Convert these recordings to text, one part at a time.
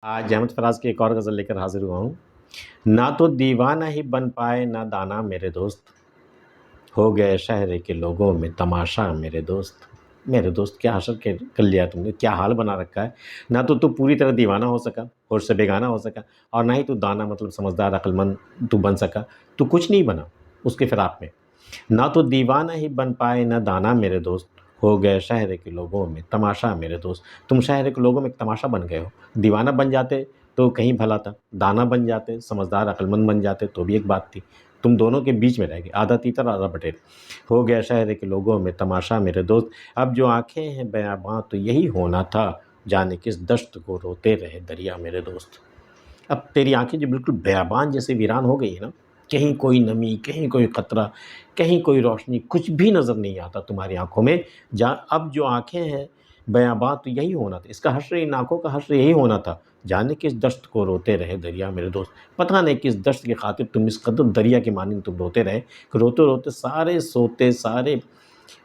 आज अहमद फराज की एक और गज़ल लेकर हाज़िर हुआ हूँ। ना तो दीवाना ही बन पाए ना दाना मेरे दोस्त, हो गए शहर के लोगों में तमाशा मेरे दोस्त। मेरे दोस्त क्या हशर के कर लिया तुमने, क्या हाल बना रखा है। ना तो तू पूरी तरह दीवाना हो सका, होश से बेगाना हो सका और ना ही तू दाना मतलब समझदार अक्लमंद तू बन सका। तू कुछ नहीं बना उसके फिराक में। ना तो दीवाना ही बन पाए ना दाना मेरे दोस्त, हो गए शहर के लोगों में तमाशा मेरे दोस्त। तुम शहर के लोगों में एक तमाशा बन गए हो। दीवाना बन जाते तो कहीं भला था, दाना बन जाते, समझदार अक्लमंद बन जाते तो भी एक बात थी। तुम दोनों के बीच में रह गए, आधा तीतर आधा बटेर। हो गया शहर के लोगों में तमाशा मेरे दोस्त। अब जो आंखें हैं बयाबां तो यही होना था, जाने किस दश्त को रोते रहे दरिया मेरे दोस्त। अब तेरी आँखें जो बिल्कुल बयाबान जैसे वीरान हो गई है ना, कहीं कोई नमी, कहीं कोई ख़तरा, कहीं कोई रोशनी, कुछ भी नज़र नहीं आता तुम्हारी आँखों में। जहाँ अब जो आँखें हैं बयाबां तो यही होना था, इसका हश्र इन आँखों का हश्र यही होना था, जाने किस दश्त को रोते रहे दरिया मेरे दोस्त। पता नहीं किस दश्त की खातिर तुम इस कदर दरिया की मानिंद तुम रोते रहे, कि रोते-रोते सारे सोते, सारे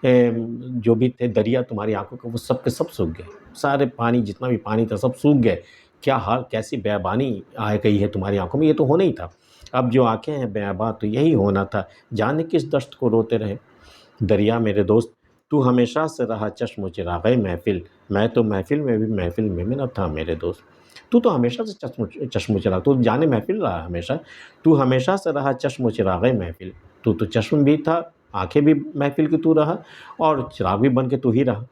जो भी थे दरिया तुम्हारी आँखों के वो सब के सब सूख गए। सारे पानी जितना भी पानी था सब सूख गए। क्या हाल कैसी बेअबानी आ गई है तुम्हारी आँखों में, ये तो होना ही था। अब जो आँखें हैं बेअबा तो यही होना था, जाने किस दश्त को रोते रहे दरिया मेरे दोस्त। तू हमेशा से रहा चश्म चिराग़े महफ़िल, मैं तो महफ़िल में भी महफ़िल में न था मेरे दोस्त। तू तो हमेशा से चश्म चिराग़ तू जाने महफ़िल रहा हमेशा। तू हमेशा से रहा चश्म चिराग़े महफ़िल, तू तो चश्म भी था, आँखें भी महफ़िल की तू रहा और चिराग भी बन के तू ही रहा।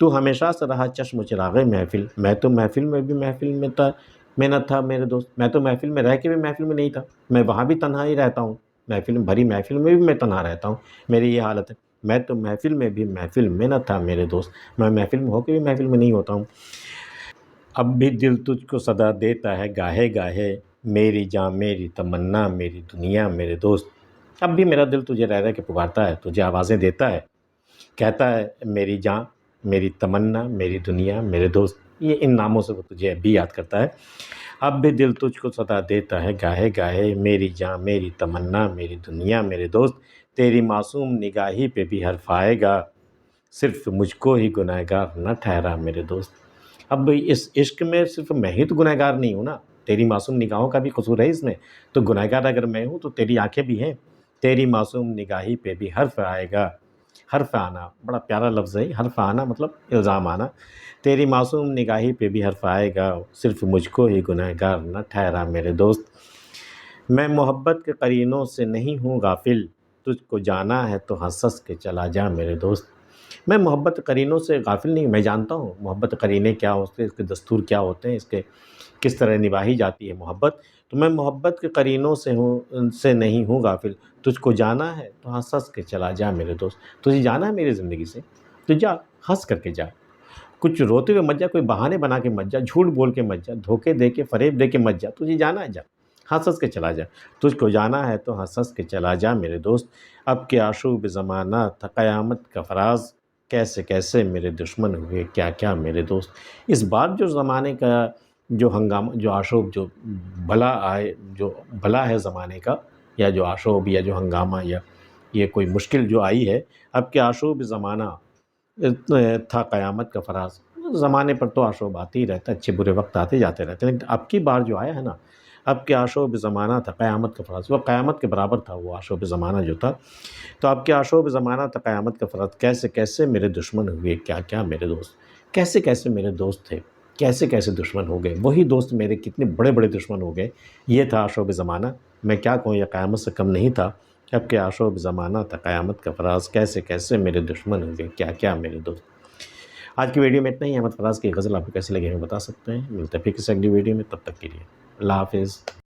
तू हमेशा से रहा चश्म चिराग़े महफ़िल, मैं तो महफ़िल में भी महफ़िल में था मैं न था मेरे दोस्त। मैं तो महफ़िल में रह के भी महफ़िल में नहीं था, मैं वहाँ भी तन्हा ही रहता हूँ। महफ़िल में भरी महफ़िल में भी मैं तन्हा रहता हूँ, मेरी ये हालत है। मैं तो महफ़िल में भी महफ़िल में न था मेरे दोस्त, मैं महफ़िल में होके भी महफ़िल में नहीं होता हूँ। अब भी दिल तुझको सदा देता है गाहे-गाहे, मेरी जान मेरी तमन्ना मेरी दुनिया मेरे दोस्त। अब भी मेरा दिल तुझे रह-रह के पुकारता है, तुझे आवाज़ें देता है, कहता है मेरी जान, मेरी तमन्ना, मेरी दुनिया, मेरे दोस्त। ये इन नामों से वो तुझे अब भी याद करता है। अब भी दिल तुझको सदा देता है गाहे-गाहे, मेरी जान, मेरी तमन्ना, मेरी दुनिया, मेरे दोस्त। तेरी मासूम निगाही पे भी हर्फ़ आएगा, सिर्फ़ मुझको ही गुनहगार न ठहरा मेरे दोस्त। अब इस इश्क में सिर्फ़ मैं ही तो गुनहगार नहीं हूँ ना, तेरी मासूम निगाहों का भी कसूर है इसमें। तो गुनहगार अगर मैं हूँ तो तेरी आँखें भी हैं। तेरी मासूम निगाही पे भी हर्फ़ आएगा, हर्फ़ आना बड़ा प्यारा लफ्ज़ है, हर्फ़ आना मतलब इल्ज़ाम आना। तेरी मासूम निगाही पे भी हर्फ़ आएगा, सिर्फ़ मुझको ही गुनहगार न ठहरा मेरे दोस्त। मैं मोहब्बत के करीनों से नहीं हूँ गाफ़िल, तुझको जाना है तो हँस-हँस के चला जा मेरे दोस्त। मैं मोहब्बत करीनों से गाफ़िल नहीं, मैं जानता हूँ मोहब्बत करीने क्या होते हैं, इसके दस्तूर क्या होते हैं, इसके किस तरह निभाई जाती है मोहब्बत। तो मैं मोहब्बत के करीनों से हूँ उनसे नहीं हूँ गाफ़िल, तुझको जाना है तो हँस-हँस के चला जा मेरे दोस्त। तुझे जाना है मेरी ज़िंदगी से, तो जा, हँस कर के जा। कुछ रोते हुए मत जा, कोई बहाने बना के मत जा, झूठ बोल के मत जा, धोखे दे के, फ़रेब दे के मत जा। तुझे जाना है जा, हँस-हँस के चला जा। तुझको जाना है तो हँस-हँस के चला जा मेरे दोस्त। अब के आशूब ज़माना था क़यामत का फ़राज़, कैसे-कैसे मेरे दुश्मन हुए क्या-क्या मेरे दोस्त। इस बार जो ज़माने का जो हंगामा जो आशूब जो भला आए जो भला है ज़माने का या जो आशूब या जो हंगामा या ये कोई मुश्किल जो आई है, अब के आशूब ज़माना था क़यामत का फ़राज़। ज़माने पर तो आशूब आते ही रहता है, अच्छे बुरे वक़्त आते जाते रहते हैं, लेकिन अब की बार जो आया है ना, अब के आशूब ज़माना था क़यामत का फ़राज़, वो क़यामत के बराबर था वो आशूब ज़माना जो था। तो अब के आशूब ज़माना था क़यामत का फ़राज़, कैसे-कैसे मेरे दुश्मन हुए क्या-क्या मेरे दोस्त। कैसे-कैसे मेरे दोस्त थे, कैसे-कैसे दुश्मन हो गए, वही दोस्त मेरे कितने बड़े-बड़े दुश्मन हो गए, ये था आशूब ज़माना। मैं क्या कहूँ ये क़यामत से कम नहीं था। अब के आशूब ज़माना था क़यामत का फ़राज़, कैसे-कैसे मेरे दुश्मन हुए क्या-क्या मेरे दोस्त। आज की वीडियो में इतना ही। अहमद फराज की गज़ल आपको कैसी लगी हमें बता सकते हैं। मिलते हैं फिर किसी अगली वीडियो में, तब तक के लिए अल्लाह हाफ़िज़।